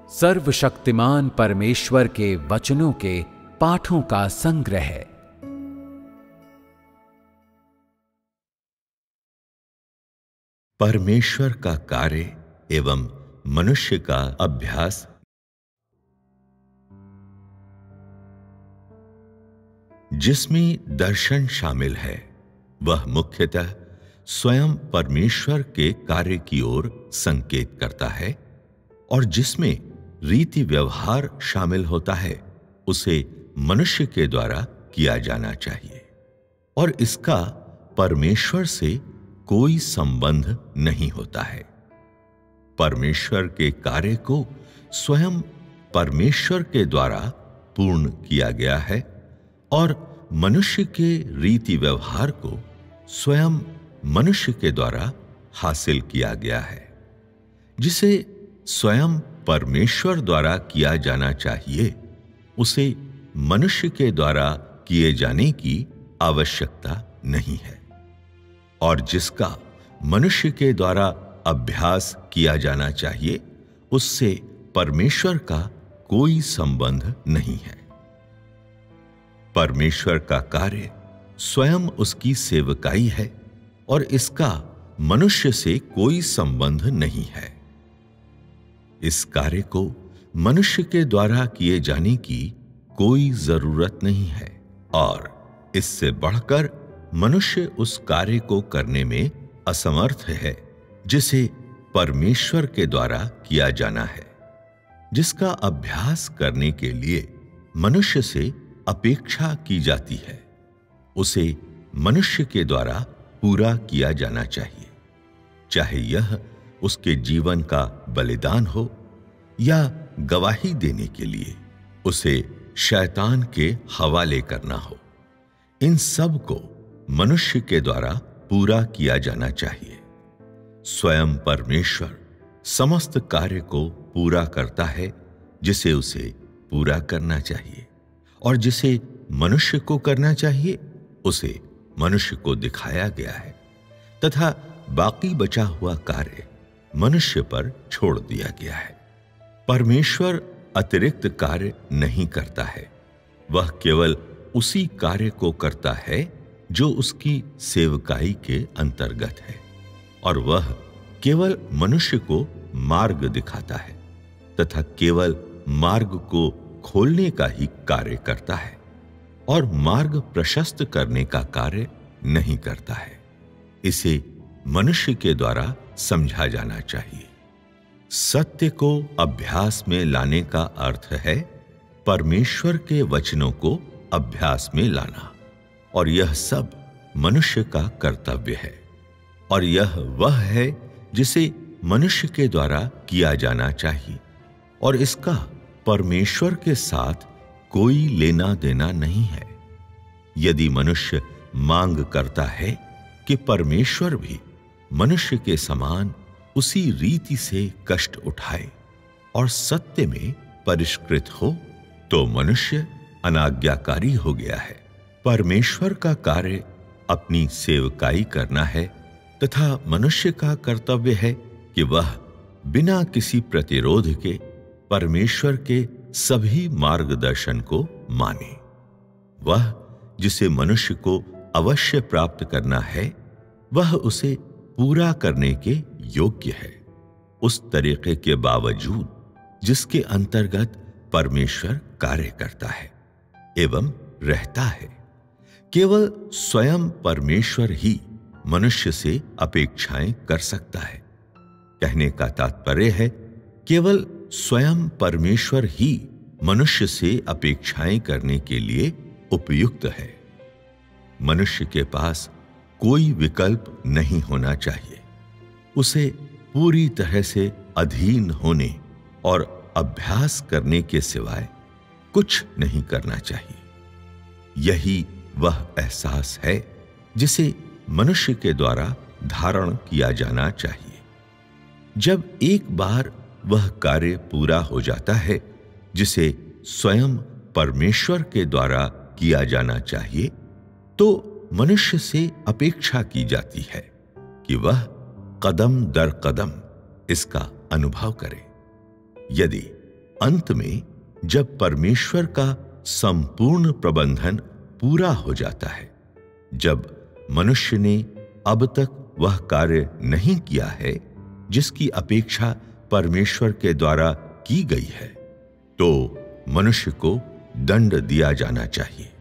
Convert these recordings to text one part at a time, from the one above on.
सर्वशक्तिमान परमेश्वर के वचनों के पाठों का संग्रह है। परमेश्वर का कार्य एवं मनुष्य का अभ्यास। जिसमें दर्शन शामिल है वह मुख्यतः स्वयं परमेश्वर के कार्य की ओर संकेत करता है, और जिसमें रीति व्यवहार शामिल होता है उसे मनुष्य के द्वारा किया जाना चाहिए, और इसका परमेश्वर से कोई संबंध नहीं होता है। परमेश्वर के कार्य को स्वयं परमेश्वर के द्वारा पूर्ण किया गया है, और मनुष्य के रीति व्यवहार को स्वयं मनुष्य के द्वारा हासिल किया गया है। जिसे स्वयं परमेश्वर द्वारा किया जाना चाहिए उसे मनुष्य के द्वारा किए जाने की आवश्यकता नहीं है, और जिसका मनुष्य के द्वारा अभ्यास किया जाना चाहिए उससे परमेश्वर का कोई संबंध नहीं है। परमेश्वर का कार्य स्वयं उसकी सेवकाई है, और इसका मनुष्य से कोई संबंध नहीं है। इस कार्य को मनुष्य के द्वारा किए जाने की कोई जरूरत नहीं है, और इससे बढ़कर मनुष्य उस कार्य को करने में असमर्थ है जिसे परमेश्वर के द्वारा किया जाना है। जिसका अभ्यास करने के लिए मनुष्य से अपेक्षा की जाती है उसे मनुष्य के द्वारा पूरा किया जाना चाहिए, चाहे यह उसके जीवन का बलिदान हो या गवाही देने के लिए उसे शैतान के हवाले करना हो। इन सब को मनुष्य के द्वारा पूरा किया जाना चाहिए। स्वयं परमेश्वर समस्त कार्य को पूरा करता है जिसे उसे पूरा करना चाहिए, और जिसे मनुष्य को करना चाहिए उसे मनुष्य को दिखाया गया है, तथा बाकी बचा हुआ कार्य मनुष्य पर छोड़ दिया गया है। परमेश्वर अतिरिक्त कार्य नहीं करता है, वह केवल उसी कार्य को करता है जो उसकी सेवकाई के अंतर्गत है, और वह केवल मनुष्य को मार्ग दिखाता है तथा केवल मार्ग को खोलने का ही कार्य करता है, और मार्ग प्रशस्त करने का कार्य नहीं करता है। इसे मनुष्य के द्वारा समझा जाना चाहिए। सत्य को अभ्यास में लाने का अर्थ है परमेश्वर के वचनों को अभ्यास में लाना, और यह सब मनुष्य का कर्तव्य है, और यह वह है जिसे मनुष्य के द्वारा किया जाना चाहिए, और इसका परमेश्वर के साथ कोई लेना देना नहीं है। यदि मनुष्य मांग करता है कि परमेश्वर भी मनुष्य के समान उसी रीति से कष्ट उठाए और सत्य में परिष्कृत हो, तो मनुष्य अनाज्ञाकारी हो गया है। परमेश्वर का कार्य अपनी सेवकाई करना है, तथा मनुष्य का कर्तव्य है कि वह बिना किसी प्रतिरोध के परमेश्वर के सभी मार्गदर्शन को माने। वह जिसे मनुष्य को अवश्य प्राप्त करना है वह उसे पूरा करने के योग्य है, उस तरीके के बावजूद जिसके अंतर्गत परमेश्वर कार्य करता है एवं रहता है। केवल स्वयं परमेश्वर ही मनुष्य से अपेक्षाएं कर सकता है। कहने का तात्पर्य है केवल स्वयं परमेश्वर ही मनुष्य से अपेक्षाएं करने के लिए उपयुक्त है। मनुष्य के पास कोई विकल्प नहीं होना चाहिए। उसे पूरी तरह से अधीन होने और अभ्यास करने के सिवाय कुछ नहीं करना चाहिए। यही वह एहसास है जिसे मनुष्य के द्वारा धारण किया जाना चाहिए। जब एक बार वह कार्य पूरा हो जाता है जिसे स्वयं परमेश्वर के द्वारा किया जाना चाहिए, तो मनुष्य से अपेक्षा की जाती है कि वह कदम दर कदम इसका अनुभव करे। यदि अंत में जब परमेश्वर का संपूर्ण प्रबंधन पूरा हो जाता है, जब मनुष्य ने अब तक वह कार्य नहीं किया है जिसकी अपेक्षा परमेश्वर के द्वारा की गई है, तो मनुष्य को दंड दिया जाना चाहिए।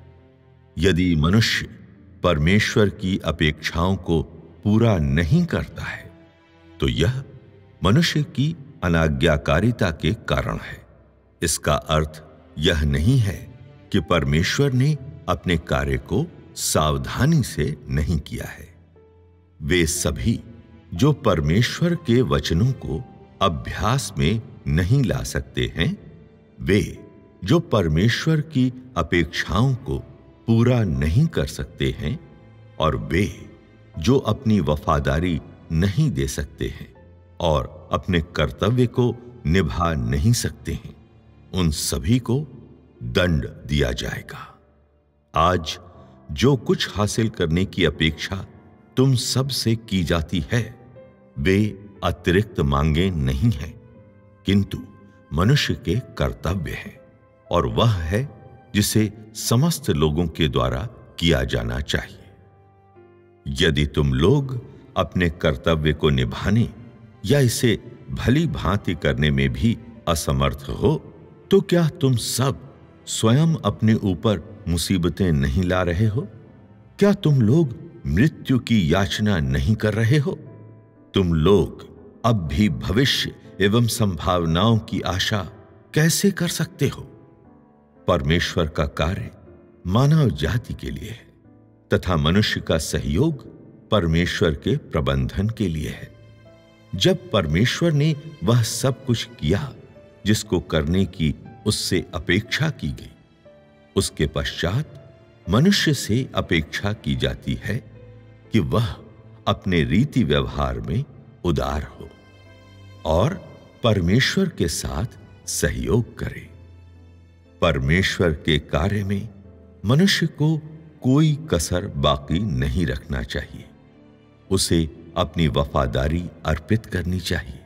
यदि मनुष्य परमेश्वर की अपेक्षाओं को पूरा नहीं करता है, तो यह मनुष्य की अनाज्ञाकारिता के कारण है। इसका अर्थ यह नहीं है कि परमेश्वर ने अपने कार्य को सावधानी से नहीं किया है। वे सभी जो परमेश्वर के वचनों को अभ्यास में नहीं ला सकते हैं, वे जो परमेश्वर की अपेक्षाओं को पूरा नहीं कर सकते हैं, और वे जो अपनी वफादारी नहीं दे सकते हैं और अपने कर्तव्य को निभा नहीं सकते हैं, उन सभी को दंड दिया जाएगा। आज जो कुछ हासिल करने की अपेक्षा तुम सब से की जाती है, वे अतिरिक्त मांगे नहीं हैं, किंतु मनुष्य के कर्तव्य है, और वह है जिसे समस्त लोगों के द्वारा किया जाना चाहिए। यदि तुम लोग अपने कर्तव्य को निभाने या इसे भली भांति करने में भी असमर्थ हो, तो क्या तुम सब स्वयं अपने ऊपर मुसीबतें नहीं ला रहे हो? क्या तुम लोग मृत्यु की याचना नहीं कर रहे हो? तुम लोग अब भी भविष्य एवं संभावनाओं की आशा कैसे कर सकते हो? परमेश्वर का कार्य मानव जाति के लिए है तथा मनुष्य का सहयोग परमेश्वर के प्रबंधन के लिए है। जब परमेश्वर ने वह सब कुछ किया जिसको करने की उससे अपेक्षा की गई, उसके पश्चात मनुष्य से अपेक्षा की जाती है कि वह अपने रीति व्यवहार में उदार हो और परमेश्वर के साथ सहयोग करे। परमेश्वर के कार्य में मनुष्य को कोई कसर बाकी नहीं रखना चाहिए। उसे अपनी वफादारी अर्पित करनी चाहिए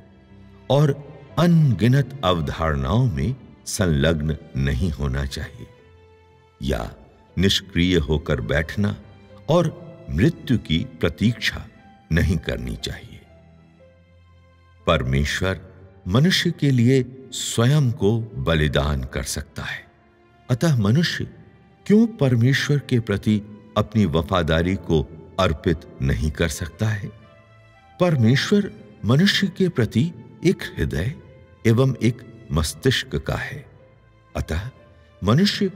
और अनगिनत अवधारणाओं में संलग्न नहीं होना चाहिए या निष्क्रिय होकर बैठना और मृत्यु की प्रतीक्षा नहीं करनी चाहिए। परमेश्वर मनुष्य के लिए स्वयं को बलिदान कर सकता है, अतः मनुष्य क्यों परमेश्वर के प्रति अपनी वफादारी को अर्पित नहीं कर सकता है? परमेश्वर मनुष्य के प्रति एक हृदय एवं एक मस्तिष्क का है, अतः मनुष्य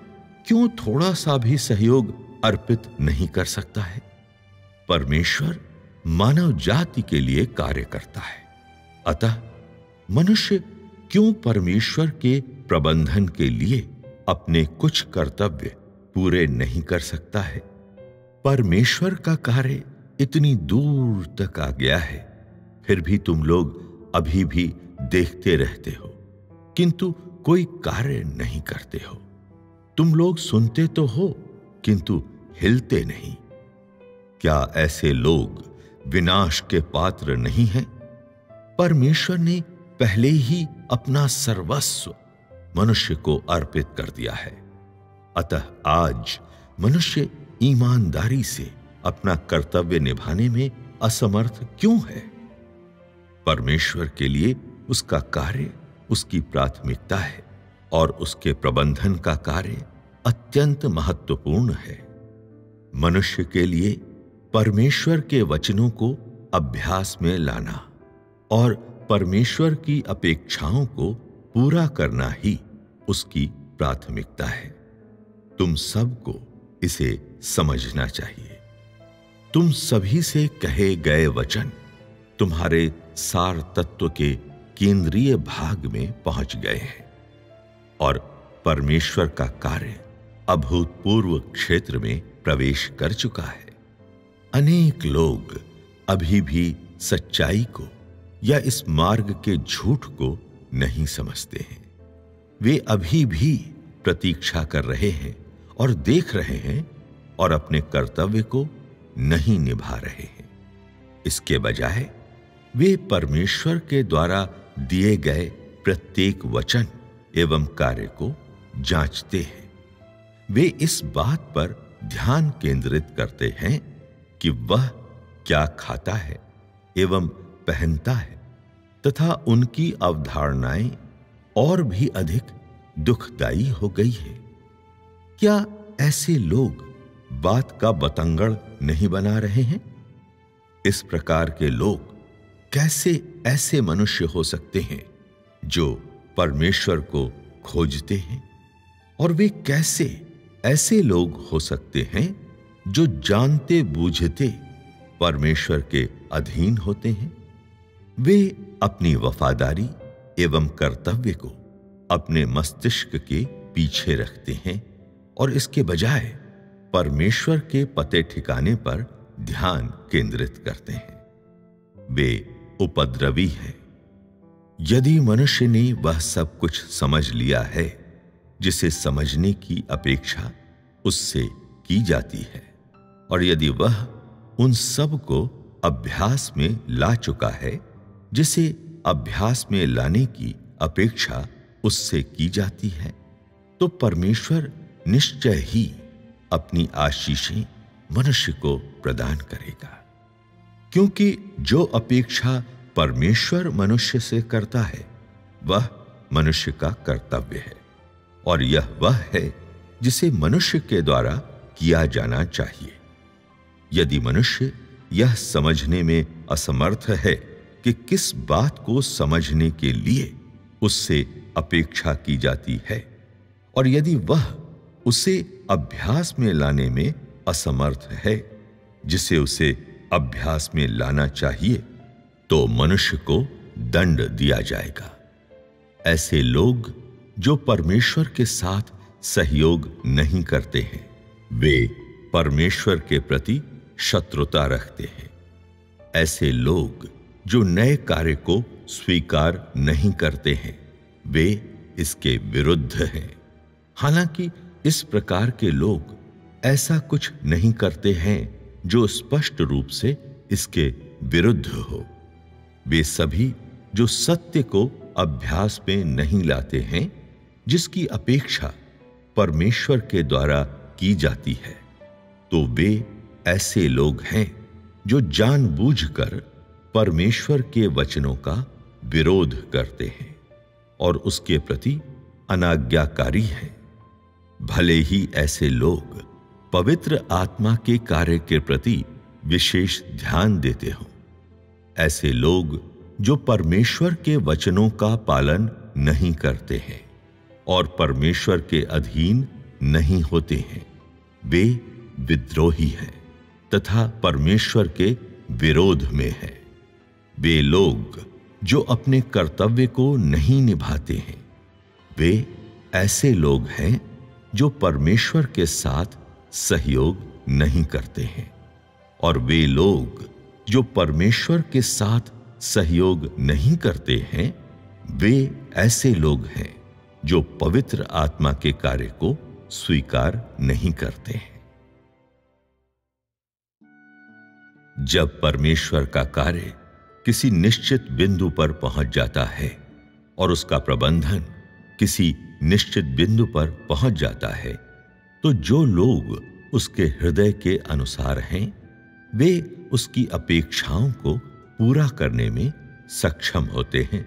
क्यों थोड़ा सा भी सहयोग अर्पित नहीं कर सकता है? परमेश्वर मानव जाति के लिए कार्य करता है, अतः मनुष्य क्यों परमेश्वर के प्रबंधन के लिए अपने कुछ कर्तव्य पूरे नहीं कर सकता है? परमेश्वर का कार्य इतनी दूर तक आ गया है, फिर भी तुम लोग अभी भी देखते रहते हो, किंतु कोई कार्य नहीं करते हो। तुम लोग सुनते तो हो, किंतु हिलते नहीं। क्या ऐसे लोग विनाश के पात्र नहीं हैं? परमेश्वर ने पहले ही अपना सर्वस्व मनुष्य को अर्पित कर दिया है, अतः आज मनुष्य ईमानदारी से अपना कर्तव्य निभाने में असमर्थ क्यों है? परमेश्वर के लिए उसका कार्य उसकी प्राथमिकता है और उसके प्रबंधन का कार्य अत्यंत महत्वपूर्ण है। मनुष्य के लिए परमेश्वर के वचनों को अभ्यास में लाना और परमेश्वर की अपेक्षाओं को पूरा करना ही उसकी प्राथमिकता है। तुम सबको इसे समझना चाहिए। तुम सभी से कहे गए वचन तुम्हारे सार तत्व के केंद्रीय भाग में पहुंच गए हैं और परमेश्वर का कार्य अभूतपूर्व क्षेत्र में प्रवेश कर चुका है। अनेक लोग अभी भी सच्चाई को या इस मार्ग के झूठ को नहीं समझते हैं। वे अभी भी प्रतीक्षा कर रहे हैं और देख रहे हैं और अपने कर्तव्य को नहीं निभा रहे हैं। इसके बजाय वे परमेश्वर के द्वारा दिए गए प्रत्येक वचन एवं कार्य को जांचते हैं। वे इस बात पर ध्यान केंद्रित करते हैं कि वह क्या खाता है एवं पहनता है, तथा उनकी अवधारणाएं और भी अधिक दुखदायी हो गई है। क्या ऐसे लोग बात का बतंगड़ नहीं बना रहे हैं? इस प्रकार के लोग कैसे ऐसे मनुष्य हो सकते हैं जो परमेश्वर को खोजते हैं? और वे कैसे ऐसे लोग हो सकते हैं जो जानते बूझते परमेश्वर के अधीन होते हैं? वे अपनी वफादारी एवं कर्तव्य को अपने मस्तिष्क के पीछे रखते हैं और इसके बजाय परमेश्वर के पते ठिकाने पर ध्यान केंद्रित करते हैं। वे उपद्रवी हैं। यदि मनुष्य ने वह सब कुछ समझ लिया है जिसे समझने की अपेक्षा उससे की जाती है, और यदि वह उन सब को अभ्यास में ला चुका है जिसे अभ्यास में लाने की अपेक्षा उससे की जाती है, तो परमेश्वर निश्चय ही अपनी आशीषें मनुष्य को प्रदान करेगा। क्योंकि जो अपेक्षा परमेश्वर मनुष्य से करता है वह मनुष्य का कर्तव्य है, और यह वह है जिसे मनुष्य के द्वारा किया जाना चाहिए। यदि मनुष्य यह समझने में असमर्थ है कि किस बात को समझने के लिए उससे अपेक्षा की जाती है, और यदि वह उसे अभ्यास में लाने में असमर्थ है जिसे उसे अभ्यास में लाना चाहिए, तो मनुष्य को दंड दिया जाएगा। ऐसे लोग जो परमेश्वर के साथ सहयोग नहीं करते हैं, वे परमेश्वर के प्रति शत्रुता रखते हैं। ऐसे लोग जो नए कार्य को स्वीकार नहीं करते हैं, वे इसके विरुद्ध हैं। हालांकि इस प्रकार के लोग ऐसा कुछ नहीं करते हैं जो स्पष्ट रूप से इसके विरुद्ध हो। वे सभी जो सत्य को अभ्यास में नहीं लाते हैं जिसकी अपेक्षा परमेश्वर के द्वारा की जाती है, तो वे ऐसे लोग हैं जो जानबूझकर परमेश्वर के वचनों का विरोध करते हैं और उसके प्रति अनाज्ञाकारी हैं। भले ही ऐसे लोग पवित्र आत्मा के कार्य के प्रति विशेष ध्यान देते हों, ऐसे लोग जो परमेश्वर के वचनों का पालन नहीं करते हैं और परमेश्वर के अधीन नहीं होते हैं, वे विद्रोही हैं तथा परमेश्वर के विरोध में हैं। वे लोग जो अपने कर्तव्य को नहीं निभाते हैं, वे ऐसे लोग हैं जो परमेश्वर के साथ सहयोग नहीं करते हैं, और वे लोग जो परमेश्वर के साथ सहयोग नहीं करते हैं, वे ऐसे लोग हैं जो पवित्र आत्मा के कार्य को स्वीकार नहीं करते हैं। जब परमेश्वर का कार्य किसी निश्चित बिंदु पर पहुंच जाता है और उसका प्रबंधन किसी निश्चित बिंदु पर पहुंच जाता है, तो जो लोग उसके हृदय के अनुसार हैं, वे उसकी अपेक्षाओं को पूरा करने में सक्षम होते हैं।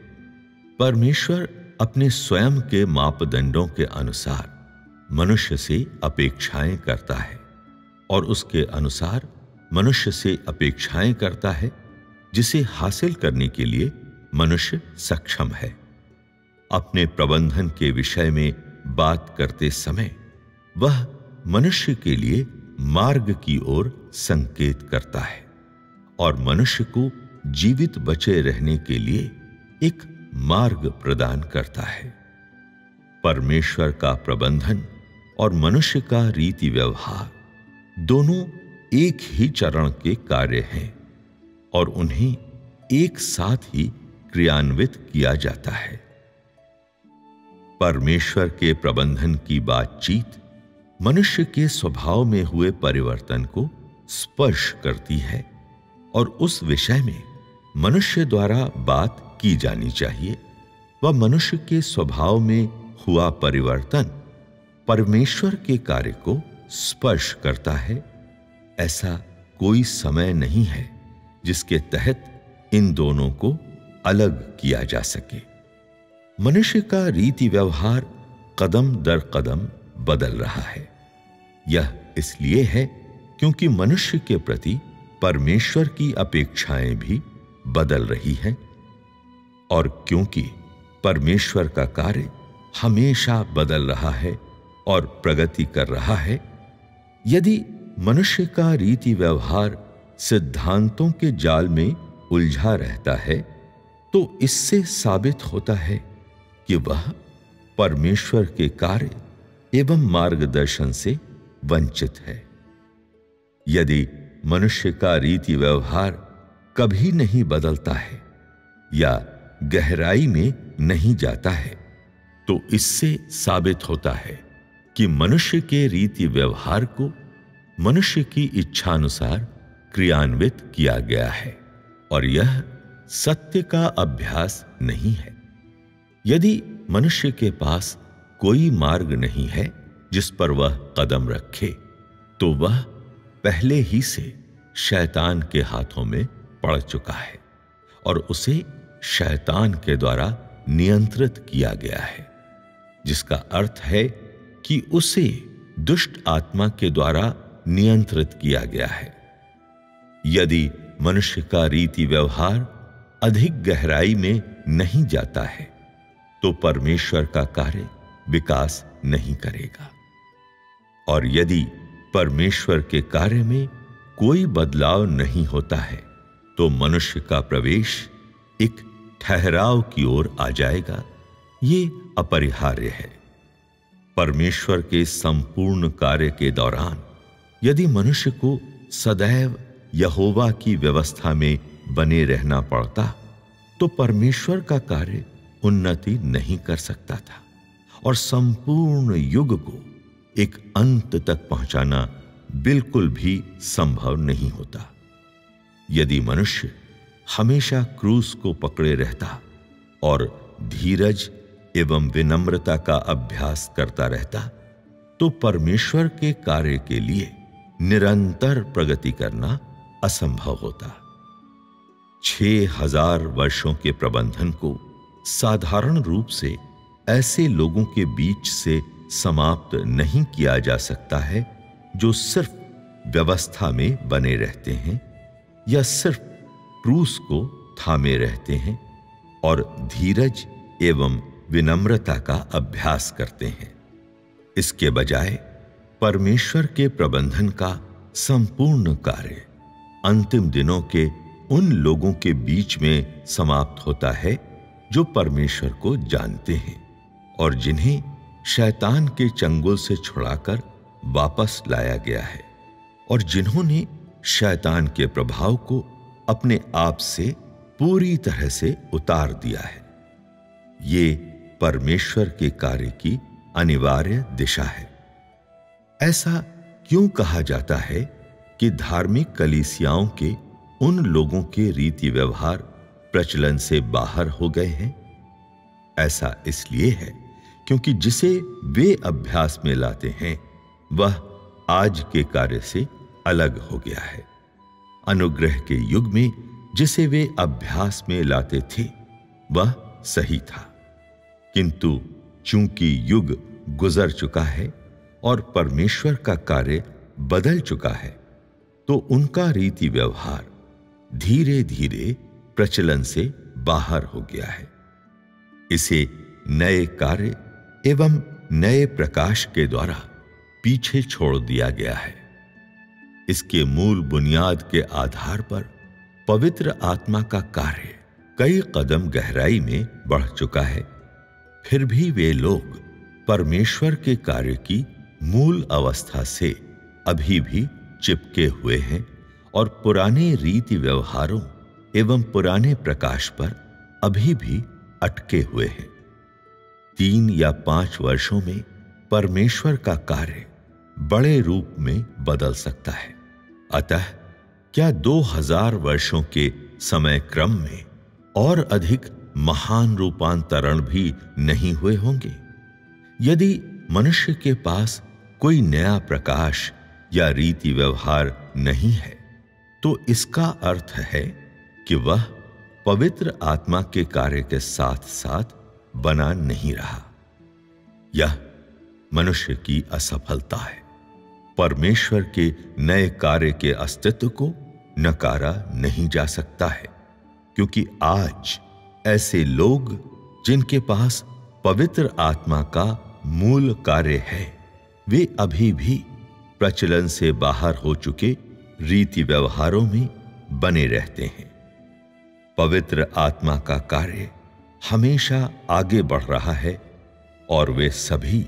परमेश्वर अपने स्वयं के मापदंडों के अनुसार मनुष्य से अपेक्षाएं करता है और उसके अनुसार मनुष्य से अपेक्षाएं करता है जिसे हासिल करने के लिए मनुष्य सक्षम है। अपने प्रबंधन के विषय में बात करते समय वह मनुष्य के लिए मार्ग की ओर संकेत करता है और मनुष्य को जीवित बचे रहने के लिए एक मार्ग प्रदान करता है। परमेश्वर का प्रबंधन और मनुष्य का रीति व्यवहार दोनों एक ही चरण के कार्य हैं और उन्हें एक साथ ही क्रियान्वित किया जाता है। परमेश्वर के प्रबंधन की बातचीत मनुष्य के स्वभाव में हुए परिवर्तन को स्पर्श करती है और उस विषय में मनुष्य द्वारा बात की जानी चाहिए। वह मनुष्य के स्वभाव में हुआ परिवर्तन परमेश्वर के कार्य को स्पर्श करता है, ऐसा कोई समय नहीं है जिसके तहत इन दोनों को अलग किया जा सके। मनुष्य का रीति व्यवहार कदम दर कदम बदल रहा है। यह इसलिए है क्योंकि मनुष्य के प्रति परमेश्वर की अपेक्षाएं भी बदल रही हैं, और क्योंकि परमेश्वर का कार्य हमेशा बदल रहा है और प्रगति कर रहा है। यदि मनुष्य का रीति व्यवहार सिद्धांतों के जाल में उलझा रहता है, तो इससे साबित होता है कि वह परमेश्वर के कार्य एवं मार्गदर्शन से वंचित है। यदि मनुष्य का रीति व्यवहार कभी नहीं बदलता है या गहराई में नहीं जाता है, तो इससे साबित होता है कि मनुष्य के रीति व्यवहार को मनुष्य की इच्छानुसार क्रियान्वित किया गया है और यह सत्य का अभ्यास नहीं है। यदि मनुष्य के पास कोई मार्ग नहीं है जिस पर वह कदम रखे, तो वह पहले ही से शैतान के हाथों में पड़ चुका है और उसे शैतान के द्वारा नियंत्रित किया गया है, जिसका अर्थ है कि उसे दुष्ट आत्मा के द्वारा नियंत्रित किया गया है। यदि मनुष्य का रीति व्यवहार अधिक गहराई में नहीं जाता है, तो परमेश्वर का कार्य विकास नहीं करेगा, और यदि परमेश्वर के कार्य में कोई बदलाव नहीं होता है, तो मनुष्य का प्रवेश एक ठहराव की ओर आ जाएगा। ये अपरिहार्य है। परमेश्वर के संपूर्ण कार्य के दौरान यदि मनुष्य को सदैव यहोवा की व्यवस्था में बने रहना पड़ता, तो परमेश्वर का कार्य उन्नति नहीं कर सकता था और संपूर्ण युग को एक अंत तक पहुंचाना बिल्कुल भी संभव नहीं होता। यदि मनुष्य हमेशा क्रूस को पकड़े रहता और धीरज एवं विनम्रता का अभ्यास करता रहता, तो परमेश्वर के कार्य के लिए निरंतर प्रगति करना असंभव होता। 6000 वर्षों के प्रबंधन को साधारण रूप से ऐसे लोगों के बीच से समाप्त नहीं किया जा सकता है जो सिर्फ व्यवस्था में बने रहते हैं या सिर्फ क्रूस को थामे रहते हैं और धीरज एवं विनम्रता का अभ्यास करते हैं। इसके बजाय परमेश्वर के प्रबंधन का संपूर्ण कार्य अंतिम दिनों के उन लोगों के बीच में समाप्त होता है जो परमेश्वर को जानते हैं और जिन्हें शैतान के चंगुल से छुड़ाकर वापस लाया गया है और जिन्होंने शैतान के प्रभाव को अपने आप से पूरी तरह से उतार दिया है। ये परमेश्वर के कार्य की अनिवार्य दिशा है। ऐसा क्यों कहा जाता है कि धार्मिक कलीसियाओं के उन लोगों के रीति व्यवहार प्रचलन से बाहर हो गए हैं? ऐसा इसलिए है क्योंकि जिसे वे अभ्यास में लाते हैं वह आज के कार्य से अलग हो गया है। अनुग्रह के युग में जिसे वे अभ्यास में लाते थे वह सही था, किंतु चूंकि युग गुजर चुका है और परमेश्वर का कार्य बदल चुका है, तो उनका रीति व्यवहार धीरे धीरे प्रचलन से बाहर हो गया है। इसे नए कार्य एवं नए प्रकाश के द्वारा पीछे छोड़ दिया गया है। इसके मूल बुनियाद के आधार पर पवित्र आत्मा का कार्य कई कदम गहराई में बढ़ चुका है। फिर भी वे लोग परमेश्वर के कार्य की मूल अवस्था से अभी भी चिपके हुए हैं और पुराने रीति व्यवहारों एवं पुराने प्रकाश पर अभी भी अटके हुए हैं। 3 या 5 वर्षों में परमेश्वर का कार्य बड़े रूप में बदल सकता है। अतः क्या 2000 वर्षों के समय क्रम में और अधिक महान रूपांतरण भी नहीं हुए होंगे? यदि मनुष्य के पास कोई नया प्रकाश या रीति व्यवहार नहीं है, तो इसका अर्थ है कि वह पवित्र आत्मा के कार्य के साथ साथ बना नहीं रहा। यह मनुष्य की असफलता है। परमेश्वर के नए कार्य के अस्तित्व को नकारा नहीं जा सकता है, क्योंकि आज ऐसे लोग जिनके पास पवित्र आत्मा का मूल कार्य है, वे अभी भी प्रचलन से बाहर हो चुके रीति व्यवहारों में बने रहते हैं। पवित्र आत्मा का कार्य हमेशा आगे बढ़ रहा है और वे सभी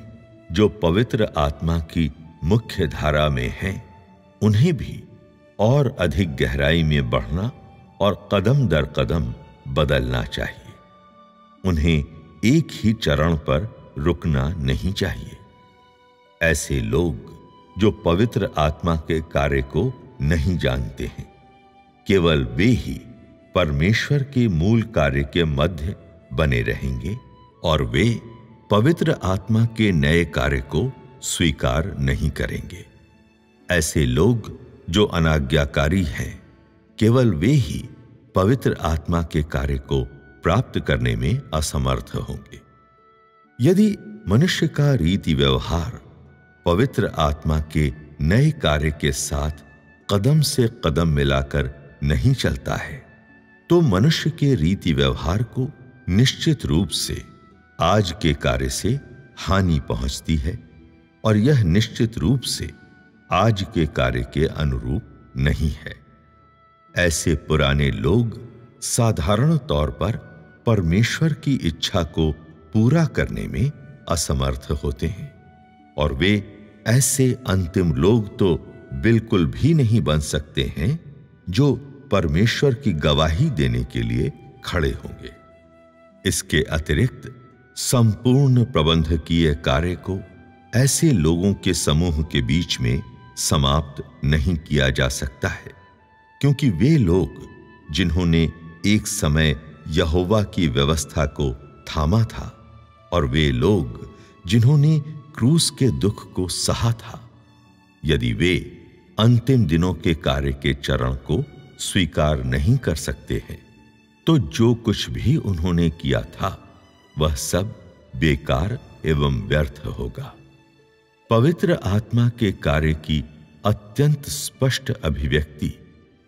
जो पवित्र आत्मा की मुख्य धारा में हैं, उन्हें भी और अधिक गहराई में बढ़ना और कदम दर कदम बदलना चाहिए। उन्हें एक ही चरण पर रुकना नहीं चाहिए। ऐसे लोग जो पवित्र आत्मा के कार्य को नहीं जानते हैं, केवल वे ही परमेश्वर के मूल कार्य के मध्य बने रहेंगे और वे पवित्र आत्मा के नए कार्य को स्वीकार नहीं करेंगे। ऐसे लोग जो अनाज्ञाकारी हैं, केवल वे ही पवित्र आत्मा के कार्य को प्राप्त करने में असमर्थ होंगे। यदि मनुष्य का रीति व्यवहार पवित्र आत्मा के नए कार्य के साथ कदम से कदम मिलाकर नहीं चलता है, तो मनुष्य के रीति व्यवहार को निश्चित रूप से आज के कार्य से हानि पहुंचती है और यह निश्चित रूप से आज के कार्य के अनुरूप नहीं है। ऐसे पुराने लोग साधारण तौर पर परमेश्वर की इच्छा को पूरा करने में असमर्थ होते हैं और वे ऐसे अंतिम लोग तो बिल्कुल भी नहीं बन सकते हैं जो परमेश्वर की गवाही देने के लिए खड़े होंगे। इसके अतिरिक्त संपूर्ण प्रबंधकीय कार्य को ऐसे लोगों के समूह के बीच में समाप्त नहीं किया जा सकता है, क्योंकि वे लोग जिन्होंने एक समय यहोवा की व्यवस्था को थामा था और वे लोग जिन्होंने क्रूस के दुख को सहा था, यदि वे अंतिम दिनों के कार्य के चरण को स्वीकार नहीं कर सकते हैं, तो जो कुछ भी उन्होंने किया था वह सब बेकार एवं व्यर्थ होगा। पवित्र आत्मा के कार्य की अत्यंत स्पष्ट अभिव्यक्ति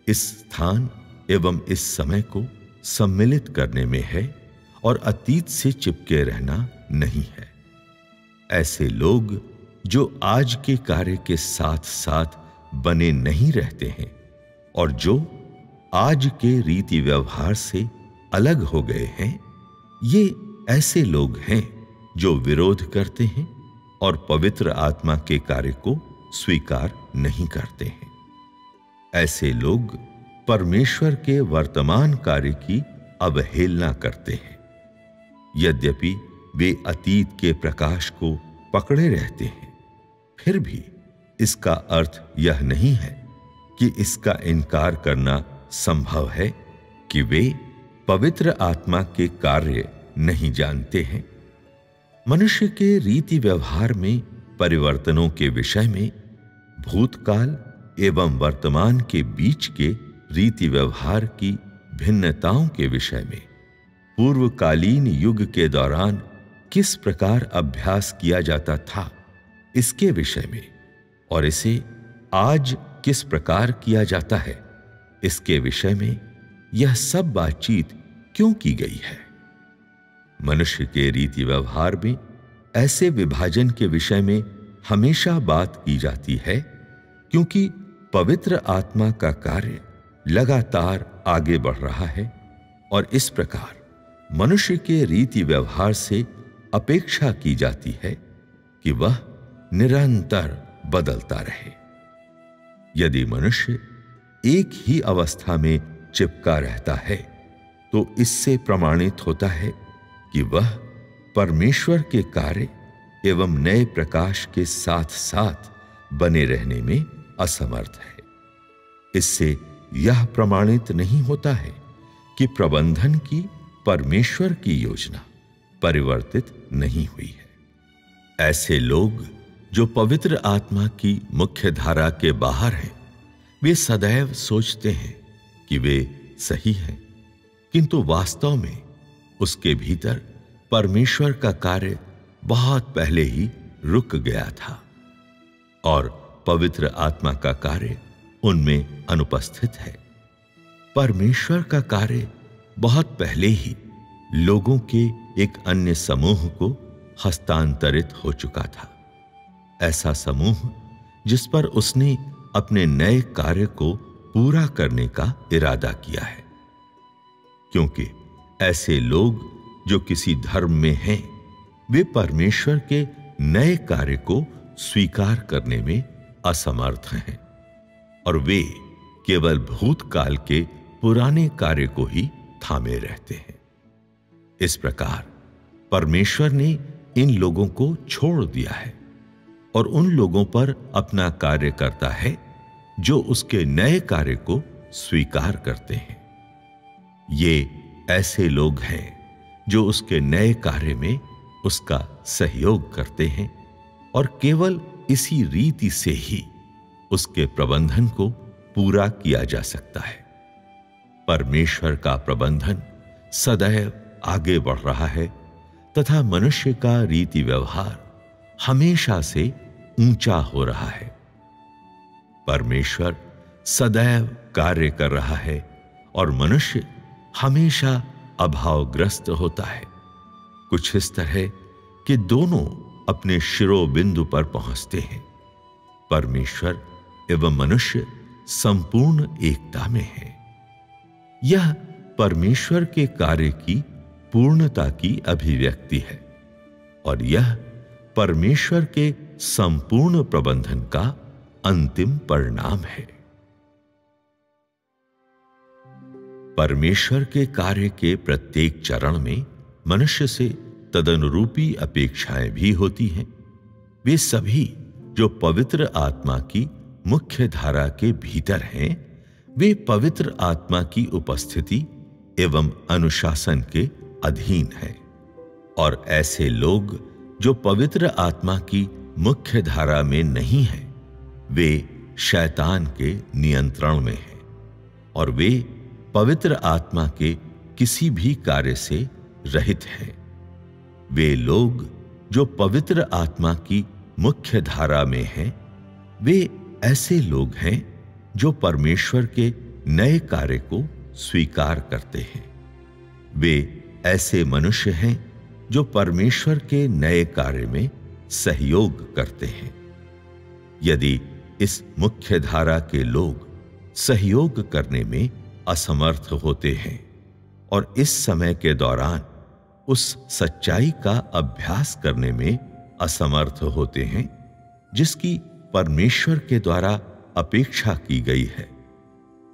इस स्थान एवं इस समय को सम्मिलित करने में है और अतीत से चिपके रहना नहीं है। ऐसे लोग जो आज के कार्य के साथ साथ बने नहीं रहते हैं और जो आज के रीति व्यवहार से अलग हो गए हैं, ये ऐसे लोग हैं जो विरोध करते हैं और पवित्र आत्मा के कार्य को स्वीकार नहीं करते हैं। ऐसे लोग परमेश्वर के वर्तमान कार्य की अवहेलना करते हैं। यद्यपि वे अतीत के प्रकाश को पकड़े रहते हैं, फिर भी इसका अर्थ यह नहीं है कि इसका इनकार करना संभव है कि वे पवित्र आत्मा के कार्य नहीं जानते हैं। मनुष्य के रीति व्यवहार में परिवर्तनों के विषय में भूतकाल एवं वर्तमान के बीच के रीति व्यवहार की भिन्नताओं के विषय में, पूर्वकालीन युग के दौरान किस प्रकार अभ्यास किया जाता था इसके विषय में और इसे आज किस प्रकार किया जाता है इसके विषय में यह सब बातचीत क्यों की गई है। मनुष्य के रीति व्यवहार में ऐसे विभाजन के विषय में हमेशा बात की जाती है, क्योंकि पवित्र आत्मा का कार्य लगातार आगे बढ़ रहा है और इस प्रकार मनुष्य के रीति व्यवहार से अपेक्षा की जाती है कि वह निरंतर बदलता रहे। यदि मनुष्य एक ही अवस्था में चिपका रहता है, तो इससे प्रमाणित होता है कि वह परमेश्वर के कार्य एवं नए प्रकाश के साथ साथ बने रहने में असमर्थ है। इससे यह प्रमाणित नहीं होता है कि प्रबंधन की परमेश्वर की योजना परिवर्तित नहीं हुई है। ऐसे लोग जो पवित्र आत्मा की मुख्य धारा के बाहर हैं, वे सदैव सोचते हैं कि वे सही हैं, किंतु वास्तव में उसके भीतर परमेश्वर का कार्य बहुत पहले ही रुक गया था और पवित्र आत्मा का कार्य उनमें अनुपस्थित है। परमेश्वर का कार्य बहुत पहले ही लोगों के एक अन्य समूह को हस्तांतरित हो चुका था, ऐसा समूह जिस पर उसने अपने नए कार्य को पूरा करने का इरादा किया है। क्योंकि ऐसे लोग जो किसी धर्म में हैं, वे परमेश्वर के नए कार्य को स्वीकार करने में असमर्थ हैं और वे केवल भूतकाल के पुराने कार्य को ही थामे रहते हैं। इस प्रकार परमेश्वर ने इन लोगों को छोड़ दिया है और उन लोगों पर अपना कार्य करता है जो उसके नए कार्य को स्वीकार करते हैं। ये ऐसे लोग हैं जो उसके नए कार्य में उसका सहयोग करते हैं और केवल इसी रीति से ही उसके प्रबंधन को पूरा किया जा सकता है। परमेश्वर का प्रबंधन सदैव आगे बढ़ रहा है तथा मनुष्य का रीति व्यवहार हमेशा से ऊंचा हो रहा है। परमेश्वर सदैव कार्य कर रहा है और मनुष्य हमेशा अभावग्रस्त होता है। कुछ इस तरह कि दोनों अपने शिरोबिंदु पर पहुंचते हैं। परमेश्वर एवं मनुष्य संपूर्ण एकता में है। यह परमेश्वर के कार्य की पूर्णता की अभिव्यक्ति है और यह परमेश्वर के संपूर्ण प्रबंधन का अंतिम परिणाम है। परमेश्वर के कार्य के प्रत्येक चरण में मनुष्य से तदनुरूपी अपेक्षाएं भी होती हैं। वे सभी जो पवित्र आत्मा की मुख्य धारा के भीतर हैं, वे पवित्र आत्मा की उपस्थिति एवं अनुशासन के अधीन हैं और ऐसे लोग जो पवित्र आत्मा की मुख्य धारा में नहीं हैं, वे शैतान के नियंत्रण में हैं और वे पवित्र आत्मा के किसी भी कार्य से रहित हैं। वे लोग जो पवित्र आत्मा की मुख्य धारा में हैं, वे ऐसे लोग हैं जो परमेश्वर के नए कार्य को स्वीकार करते हैं। वे ऐसे मनुष्य हैं जो परमेश्वर के नए कार्य में सहयोग करते हैं। यदि इस मुख्य धारा के लोग सहयोग करने में असमर्थ होते हैं और इस समय के दौरान उस सच्चाई का अभ्यास करने में असमर्थ होते हैं जिसकी परमेश्वर के द्वारा अपेक्षा की गई है,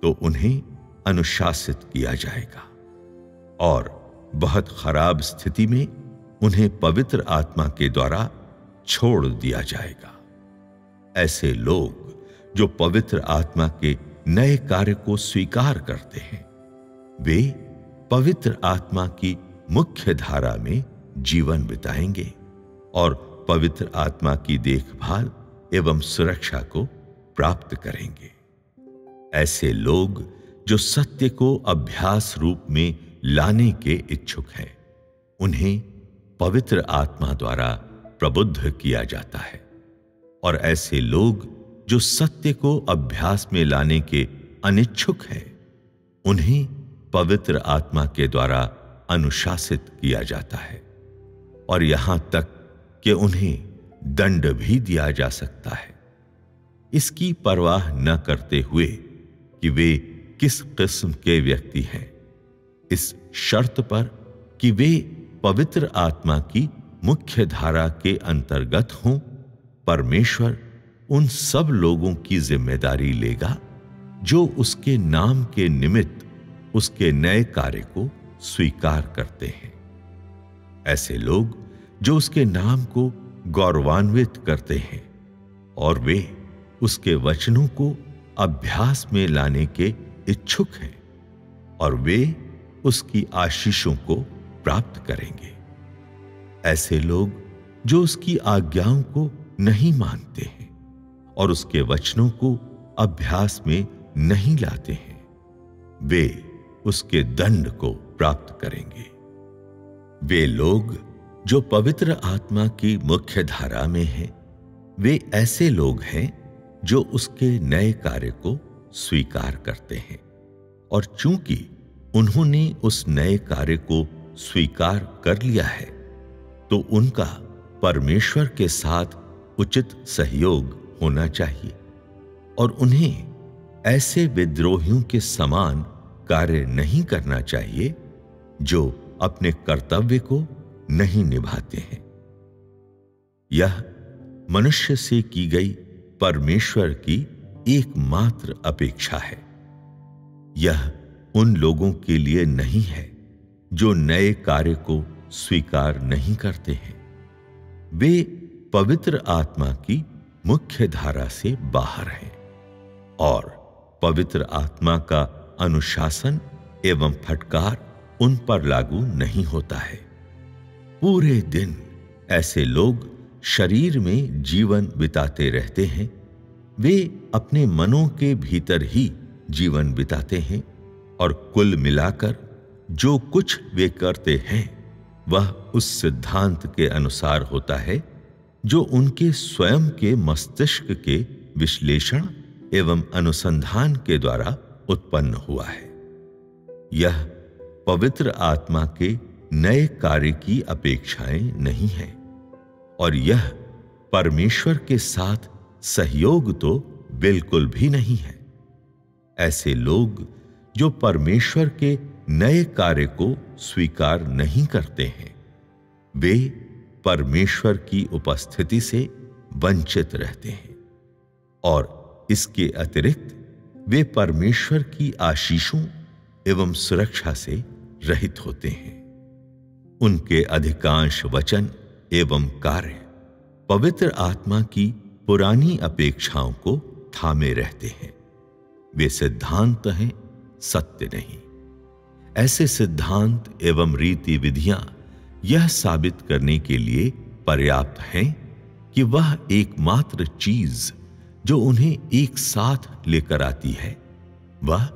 तो उन्हें अनुशासित किया जाएगा और बहुत खराब स्थिति में उन्हें पवित्र आत्मा के द्वारा छोड़ दिया जाएगा। ऐसे लोग जो पवित्र आत्मा के नए कार्य को स्वीकार करते हैं, वे पवित्र आत्मा की मुख्य धारा में जीवन बिताएंगे और पवित्र आत्मा की देखभाल एवं सुरक्षा को प्राप्त करेंगे। ऐसे लोग जो सत्य को अभ्यास रूप में लाने के इच्छुक हैं, उन्हें पवित्र आत्मा द्वारा प्रबुद्ध किया जाता है और ऐसे लोग जो सत्य को अभ्यास में लाने के अनिच्छुक हैं, उन्हें पवित्र आत्मा के द्वारा अनुशासित किया जाता है और यहां तक कि उन्हें दंड भी दिया जा सकता है, इसकी परवाह न करते हुए कि वे किस किस्म के व्यक्ति हैं, इस शर्त पर कि वे पवित्र आत्मा की मुख्य धारा के अंतर्गत हों। परमेश्वर उन सब लोगों की जिम्मेदारी लेगा जो उसके नाम के निमित्त उसके नए कार्य को स्वीकार करते हैं। ऐसे लोग जो उसके नाम को गौरवान्वित करते हैं और वे उसके वचनों को अभ्यास में लाने के इच्छुक हैं और वे उसकी आशीषों को प्राप्त करेंगे। ऐसे लोग जो उसकी आज्ञाओं को नहीं मानते हैं और उसके वचनों को अभ्यास में नहीं लाते हैं, वे उसके दंड को प्राप्त करेंगे। वे लोग जो पवित्र आत्मा की मुख्य धारा में हैं, वे ऐसे लोग हैं जो उसके नए कार्य को स्वीकार करते हैं, और चूंकि उन्होंने उस नए कार्य को स्वीकार कर लिया है, तो उनका परमेश्वर के साथ उचित सहयोग होना चाहिए और उन्हें ऐसे विद्रोहियों के समान कार्य नहीं करना चाहिए जो अपने कर्तव्य को नहीं निभाते हैं। यह मनुष्य से की गई परमेश्वर की एकमात्र अपेक्षा है। यह उन लोगों के लिए नहीं है जो नए कार्य को स्वीकार नहीं करते हैं। वे पवित्र आत्मा की मुख्य धारा से बाहर हैं और पवित्र आत्मा का अनुशासन एवं फटकार उन पर लागू नहीं होता है। पूरे दिन ऐसे लोग शरीर में जीवन बिताते रहते हैं। वे अपने मनों के भीतर ही जीवन बिताते हैं और कुल मिलाकर जो कुछ वे करते हैं वह उस सिद्धांत के अनुसार होता है जो उनके स्वयं के मस्तिष्क के विश्लेषण एवं अनुसंधान के द्वारा उत्पन्न हुआ है। यह पवित्र आत्मा के नए कार्य की अपेक्षाएं नहीं है और यह परमेश्वर के साथ सहयोग तो बिल्कुल भी नहीं है। ऐसे लोग जो परमेश्वर के नए कार्य को स्वीकार नहीं करते हैं, वे परमेश्वर की उपस्थिति से वंचित रहते हैं और इसके अतिरिक्त वे परमेश्वर की आशीषों एवं सुरक्षा से रहित होते हैं। उनके अधिकांश वचन एवं कार्य पवित्र आत्मा की पुरानी अपेक्षाओं को थामे रहते हैं। वे सिद्धांत हैं, सत्य नहीं। ऐसे सिद्धांत एवं रीति विधियां यह साबित करने के लिए पर्याप्त हैं कि वह एकमात्र चीज जो उन्हें एक साथ लेकर आती है वह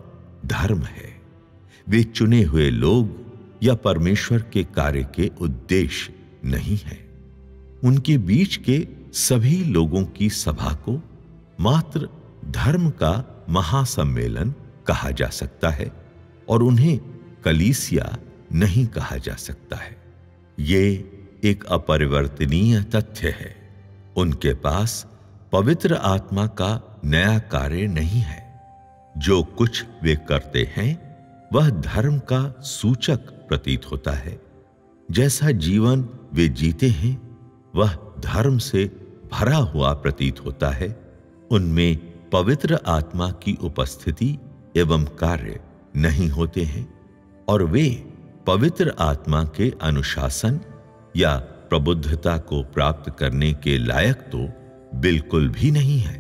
धर्म है। वे चुने हुए लोग या परमेश्वर के कार्य के उद्देश्य नहीं है। उनके बीच के सभी लोगों की सभा को मात्र धर्म का महासम्मेलन कहा जा सकता है और उन्हें कलीसिया नहीं कहा जा सकता है। ये एक अपरिवर्तनीय तथ्य है। उनके पास पवित्र आत्मा का नया कार्य नहीं है। जो कुछ वे करते हैं वह धर्म का सूचक प्रतीत होता है। जैसा जीवन वे जीते हैं वह धर्म से भरा हुआ प्रतीत होता है। उनमें पवित्र आत्मा की उपस्थिति एवं कार्य नहीं होते हैं और वे पवित्र आत्मा के अनुशासन या प्रबुद्धता को प्राप्त करने के लायक तो बिल्कुल भी नहीं है।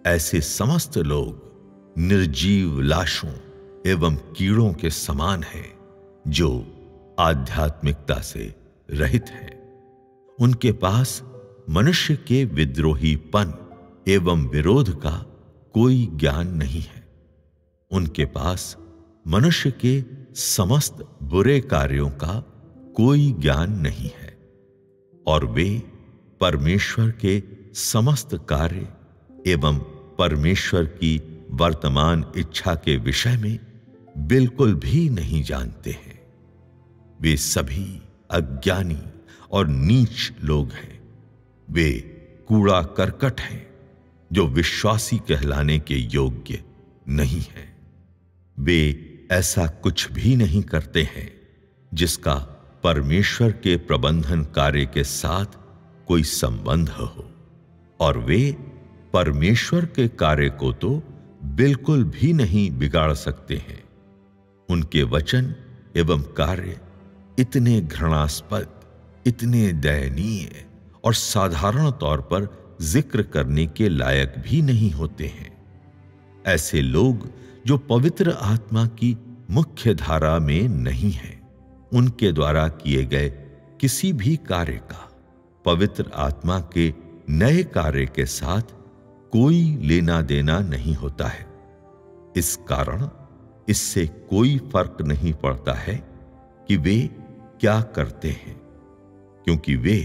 ऐसे समस्त लोग निर्जीव लाशों एवं कीड़ों के समान हैं जो आध्यात्मिकता से रहित हैं। उनके पास मनुष्य के विद्रोहीपन एवं विरोध का कोई ज्ञान नहीं है। उनके पास मनुष्य के समस्त बुरे कार्यों का कोई ज्ञान नहीं है और वे परमेश्वर के समस्त कार्य एवं परमेश्वर की वर्तमान इच्छा के विषय में बिल्कुल भी नहीं जानते हैं। वे सभी अज्ञानी और नीच लोग हैं। वे कूड़ा करकट हैं जो विश्वासी कहलाने के योग्य नहीं हैं। वे ऐसा कुछ भी नहीं करते हैं जिसका परमेश्वर के प्रबंधन कार्य के साथ कोई संबंध हो और वे परमेश्वर के कार्य को तो बिल्कुल भी नहीं बिगाड़ सकते हैं। उनके वचन एवं कार्य इतने घृणास्पद, इतने दयनीय और साधारण तौर पर जिक्र करने के लायक भी नहीं होते हैं। ऐसे लोग जो पवित्र आत्मा की मुख्य धारा में नहीं हैं, उनके द्वारा किए गए किसी भी कार्य का पवित्र आत्मा के नए कार्य के साथ कोई लेना देना नहीं होता है। इस कारण इससे कोई फर्क नहीं पड़ता है कि वे क्या करते हैं, क्योंकि वे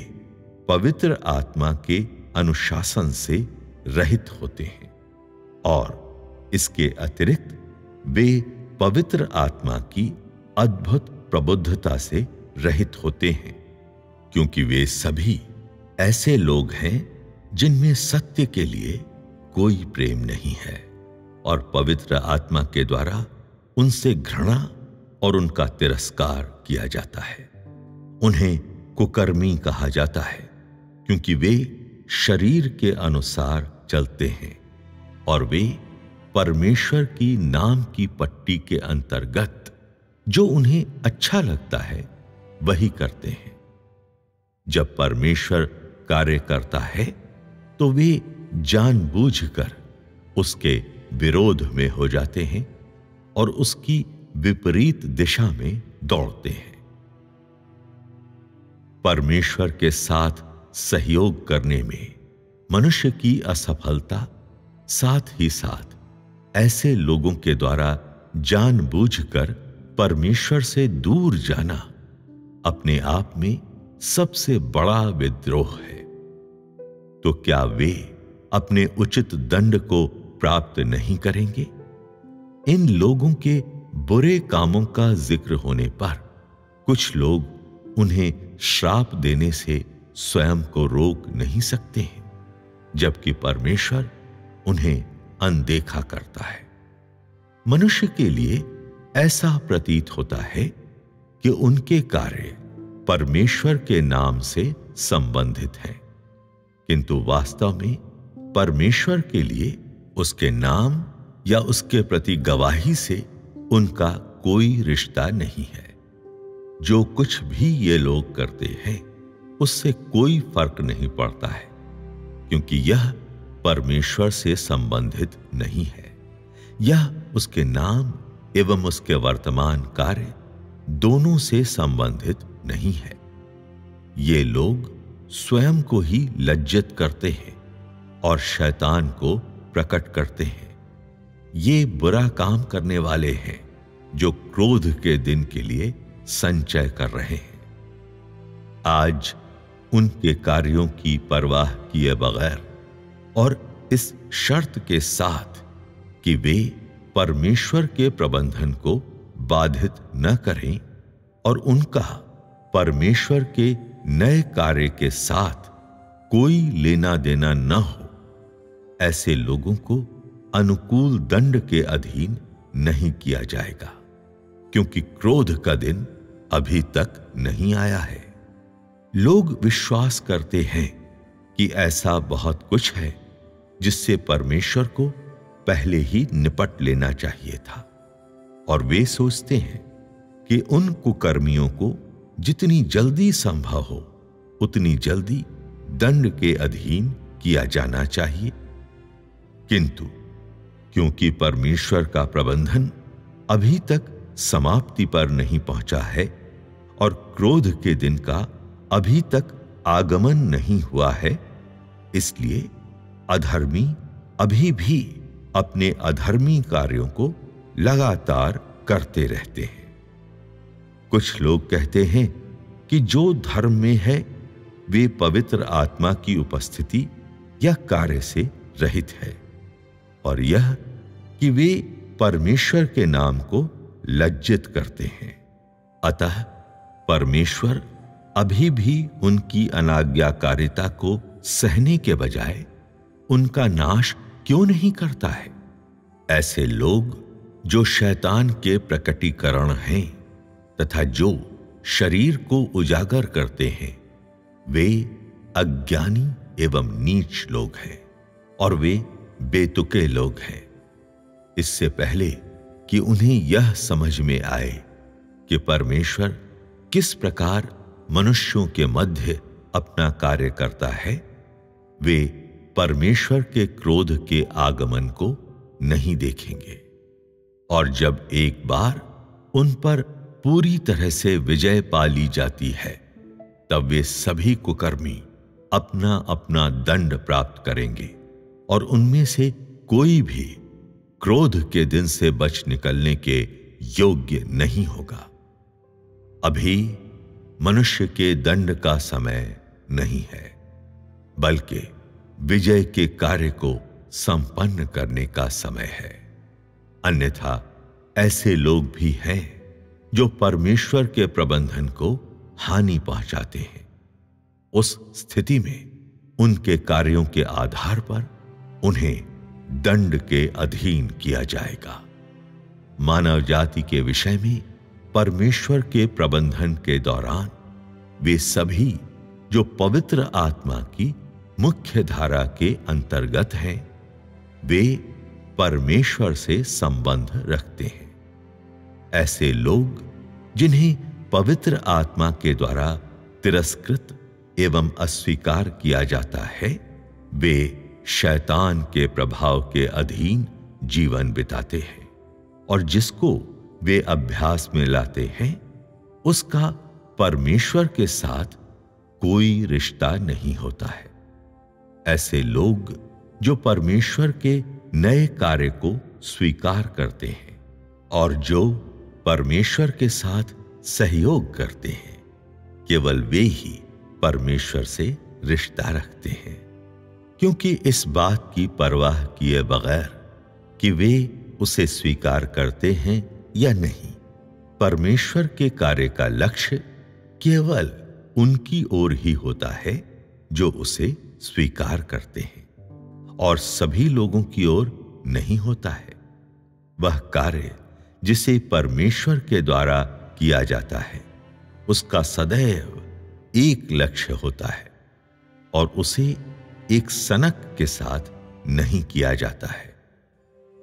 पवित्र आत्मा के अनुशासन से रहित होते हैं और इसके अतिरिक्त वे पवित्र आत्मा की अद्भुत प्रबुद्धता से रहित होते हैं, क्योंकि वे सभी ऐसे लोग हैं जिनमें सत्य के लिए कोई प्रेम नहीं है और पवित्र आत्मा के द्वारा उनसे घृणा और उनका तिरस्कार किया जाता है। उन्हें कुकर्मी कहा जाता है, क्योंकि वे शरीर के अनुसार चलते हैं और वे परमेश्वर की नाम की पट्टी के अंतर्गत जो उन्हें अच्छा लगता है वही करते हैं। जब परमेश्वर कार्य करता है तो वे जानबूझकर उसके विरोध में हो जाते हैं और उसकी विपरीत दिशा में दौड़ते हैं। परमेश्वर के साथ सहयोग करने में मनुष्य की असफलता साथ ही साथ ऐसे लोगों के द्वारा जानबूझकर परमेश्वर से दूर जाना अपने आप में सबसे बड़ा विद्रोह है। तो क्या वे अपने उचित दंड को प्राप्त नहीं करेंगे? इन लोगों के बुरे कामों का जिक्र होने पर कुछ लोग उन्हें श्राप देने से स्वयं को रोक नहीं सकते हैं, जबकि परमेश्वर उन्हें अनदेखा करता है। मनुष्य के लिए ऐसा प्रतीत होता है कि उनके कार्य परमेश्वर के नाम से संबंधित हैं, किंतु वास्तव में परमेश्वर के लिए उसके नाम या उसके प्रति गवाही से उनका कोई रिश्ता नहीं है। जो कुछ भी ये लोग करते हैं उससे कोई फर्क नहीं पड़ता है, क्योंकि यह परमेश्वर से संबंधित नहीं है। यह उसके नाम एवं उसके वर्तमान कार्य दोनों से संबंधित नहीं है। ये लोग स्वयं को ही लज्जित करते हैं और शैतान को प्रकट करते हैं। ये बुरा काम करने वाले हैं जो क्रोध के दिन के लिए संचय कर रहे हैं। आज उनके कार्यों की परवाह किए बगैर और इस शर्त के साथ कि वे परमेश्वर के प्रबंधन को बाधित न करें और उनका परमेश्वर के नए कार्य के साथ कोई लेना देना न हो, ऐसे लोगों को अनुकूल दंड के अधीन नहीं किया जाएगा, क्योंकि क्रोध का दिन अभी तक नहीं आया है। लोग विश्वास करते हैं कि ऐसा बहुत कुछ है जिससे परमेश्वर को पहले ही निपट लेना चाहिए था, और वे सोचते हैं कि उन कुकर्मियों को जितनी जल्दी संभव हो उतनी जल्दी दंड के अधीन किया जाना चाहिए। किंतु क्योंकि परमेश्वर का प्रबंधन अभी तक समाप्ति पर नहीं पहुंचा है और क्रोध के दिन का अभी तक आगमन नहीं हुआ है, इसलिए अधर्मी अभी भी अपने अधर्मी कार्यों को लगातार करते रहते हैं। कुछ लोग कहते हैं कि जो धर्म में है वे पवित्र आत्मा की उपस्थिति या कार्य से रहित है, और यह कि वे परमेश्वर के नाम को लज्जित करते हैं। अतः परमेश्वर अभी भी उनकी अनाज्ञाकारिता को सहने के बजाय उनका नाश क्यों नहीं करता है? ऐसे लोग जो शैतान के प्रकटीकरण हैं तथा जो शरीर को उजागर करते हैं, वे अज्ञानी एवं नीच लोग हैं और वे बेतुके लोग हैं। इससे पहले कि उन्हें यह समझ में आए कि परमेश्वर किस प्रकार मनुष्यों के मध्य अपना कार्य करता है, वे परमेश्वर के क्रोध के आगमन को नहीं देखेंगे। और जब एक बार उन पर पूरी तरह से विजय पा ली जाती है, तब वे सभी कुकर्मी अपना अपना दंड प्राप्त करेंगे और उनमें से कोई भी क्रोध के दिन से बच निकलने के योग्य नहीं होगा। अभी मनुष्य के दंड का समय नहीं है, बल्कि विजय के कार्य को संपन्न करने का समय है। अन्यथा ऐसे लोग भी हैं जो परमेश्वर के प्रबंधन को हानि पहुंचाते हैं। उस स्थिति में उनके कार्यों के आधार पर उन्हें दंड के अधीन किया जाएगा। मानव जाति के विषय में परमेश्वर के प्रबंधन के दौरान वे सभी जो पवित्र आत्मा की मुख्य धारा के अंतर्गत हैं, वे परमेश्वर से संबंध रखते हैं। ऐसे लोग जिन्हें पवित्र आत्मा के द्वारा तिरस्कृत एवं अस्वीकार किया जाता है, वे शैतान के प्रभाव के अधीन जीवन बिताते हैं और जिसको वे अभ्यास में लाते हैं उसका परमेश्वर के साथ कोई रिश्ता नहीं होता है। ऐसे लोग जो परमेश्वर के नए कार्य को स्वीकार करते हैं और जो परमेश्वर के साथ सहयोग करते हैं, केवल वे ही परमेश्वर से रिश्ता रखते हैं, क्योंकि इस बात की परवाह किए बगैर कि वे उसे स्वीकार करते हैं या नहीं, परमेश्वर के कार्य का लक्ष्य केवल उनकी ओर ही होता है जो उसे स्वीकार करते हैं और सभी लोगों की ओर नहीं होता है। वह कार्य जिसे परमेश्वर के द्वारा किया जाता है उसका सदैव एक लक्ष्य होता है और उसे एक सनक के साथ नहीं किया जाता है।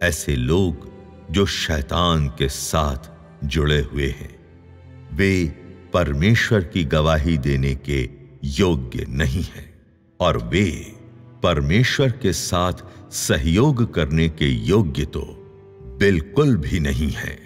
ऐसे लोग जो शैतान के साथ जुड़े हुए हैं, वे परमेश्वर की गवाही देने के योग्य नहीं हैं और वे परमेश्वर के साथ सहयोग करने के योग्य तो बिल्कुल भी नहीं हैं।